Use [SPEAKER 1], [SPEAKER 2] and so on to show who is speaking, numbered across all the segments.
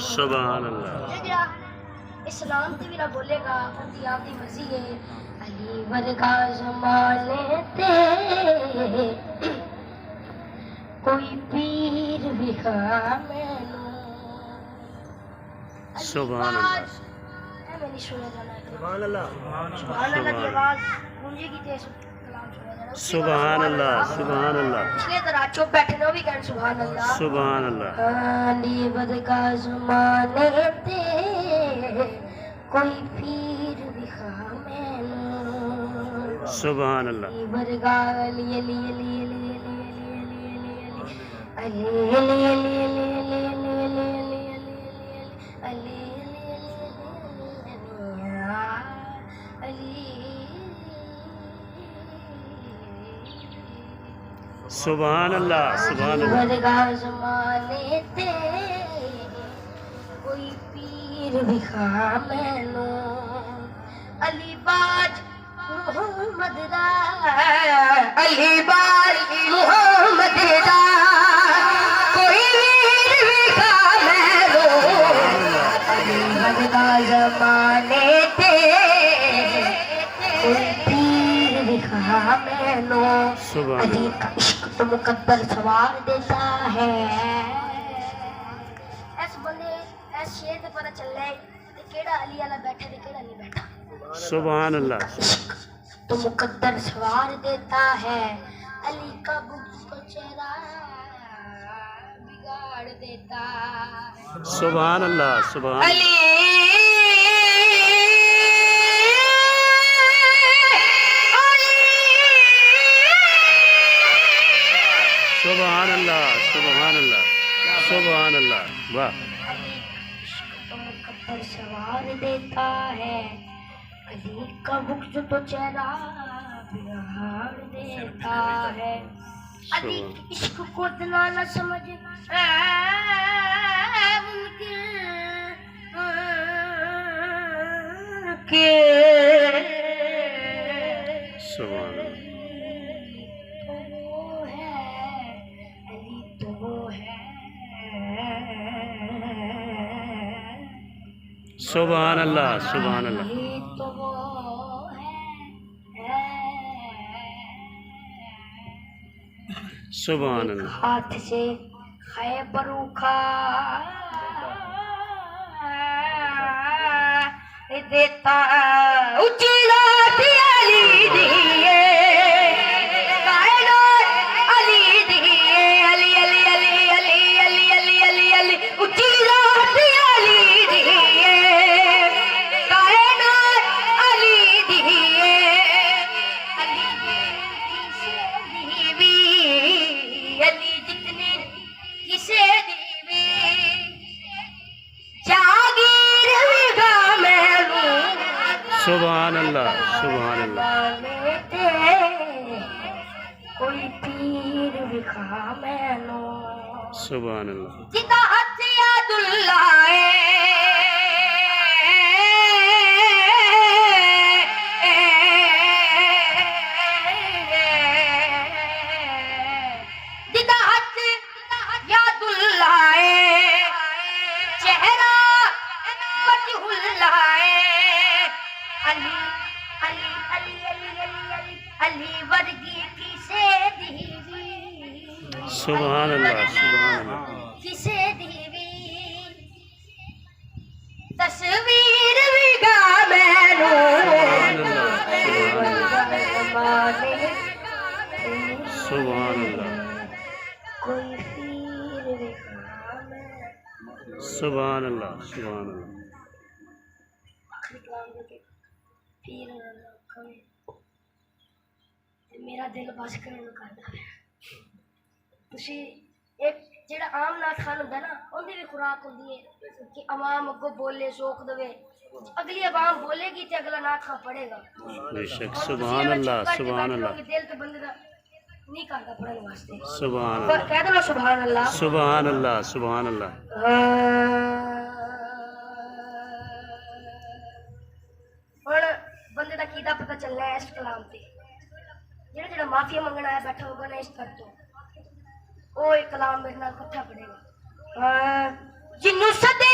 [SPEAKER 1] سبحان اللہ
[SPEAKER 2] جڑا اسلام تے بھی نہ بولے گا اندی آپ دی مرضی ہے علی ورگا زمانے تے کوئی پیر وکھا مینوں
[SPEAKER 1] سبحان اللہ
[SPEAKER 2] میں نہیں سنا جانا
[SPEAKER 3] سبحان اللہ
[SPEAKER 2] سبحان اللہ کی آواز گونجے گی تے کلام سنا جانا
[SPEAKER 1] سبحان اللہ سبحان اللہ
[SPEAKER 2] پچھلے طرح چپ بیٹھے نے وہ بھی کہن سبحان اللہ
[SPEAKER 1] سبحان اللہ
[SPEAKER 2] علی ورگا زمانے تے کوئی پیر وکھا مینوں
[SPEAKER 1] سبحان اللہ
[SPEAKER 2] علی ورگا علی علی علی علی علی علی علی علی علی
[SPEAKER 1] سبحان اللہ سبحان اللہ
[SPEAKER 2] ورگا زمانے تے کوئی پیر وکھا مینوں علی باج محمد دا علی باج محمد دا کوئی پیر وکھا مینوں علی ورگا زمانے تے کوئی پیر وکھا مینوں
[SPEAKER 1] سبحان
[SPEAKER 2] علی کا عشق تو مقدر سوار دیتا ہے اس بندے اس شیر تے پتہ چل رہا ہے کہ کیڑا علی والا بیٹھا تے کیڑا نہیں بیٹھا
[SPEAKER 1] سبحان اللہ
[SPEAKER 2] عشق تو مقدر سوار دیتا ہے علی کا بغض تو چہرہ بگاڑ دیتا ہے
[SPEAKER 1] سبحان اللہ سبحان
[SPEAKER 2] علی
[SPEAKER 1] سبحان اللہ سبحان اللہ سبحان اللہ واہ
[SPEAKER 2] علی عشق تو مقدر سوار دیتا ہے علی کا بغض تو چہرہ بگاڑ دیتا ہے علی کے عشق کو اتنا نہ سمجھ ممکن کہ
[SPEAKER 1] سبحان اللہ سبحان اللہ سبحان اللہ سبحان اللہ
[SPEAKER 2] ہاتھ سے خیبر اٹھا دیتا اونچی لاٹھی علی دیے کائنات علی دیے علی علی علی علی علی علی علی علی اونچی لاٹھی علی دیے کائنات علی دیے علی کسے دیوی علی جتنی کسے دیوی جاگیر وگا مینوں
[SPEAKER 1] سبحان اللہ سبحان اللہ
[SPEAKER 2] کوئی پیر وکھا مینوں
[SPEAKER 1] سبحان اللہ
[SPEAKER 2] جدا ہاتھ یاد اللہ جدا ہاتھ یاد اللہ چہرہ وجہ اللہ علی علی علی علی علی علی علی ورگی کسے دیوی
[SPEAKER 1] سبحان اللہ سبحان اللہ
[SPEAKER 2] کسے دیوی تصویر وگا مینوں
[SPEAKER 1] سبحان اللہ
[SPEAKER 2] کوئی پیر وگا مینوں
[SPEAKER 1] سبحان اللہ سبحان اللہ
[SPEAKER 2] آخری کلام دے کے پیر کھوے میرا دل بس کرنے کو کردا ہے تسی ایک جڑا عام نعت خان ہوندا نا اون دی بھی خوراک ہوندی ہے کہ عوام اگوں بولے ذوق دے اگلی عوام بولے گی تے اگلا نعت خان پڑھے گا
[SPEAKER 1] بے شک سبحان اللہ سبحان اللہ
[SPEAKER 2] دل تے بندے دا نہیں کردا پڑھن واسطے
[SPEAKER 1] سبحان
[SPEAKER 2] پر
[SPEAKER 1] اللہ
[SPEAKER 2] کہہ دو سبحان اللہ
[SPEAKER 1] سبحان اللہ سبحان اللہ
[SPEAKER 2] ہن بندے دا کیدا پتہ چلنا ہے اس کلام تے جڑا معافی منگنا ہے بیٹھا ہوگا نا اس طرح تو وہ ایک کلام میرے نال کٹھا پڑے گا جنوں سدے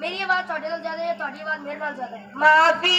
[SPEAKER 2] ਮੇਰੀ ਆਵਾਜ਼ ਤੁਹਾਡੇ ਨਾਲ ਜ਼ਿਆਦਾ ਹੈ ਤੁਹਾਡੀ ਆਵਾਜ਼ ਮੇਰੇ ਨਾਲ ਜ਼ਿਆਦਾ ਹੈ ਮਾਫੀ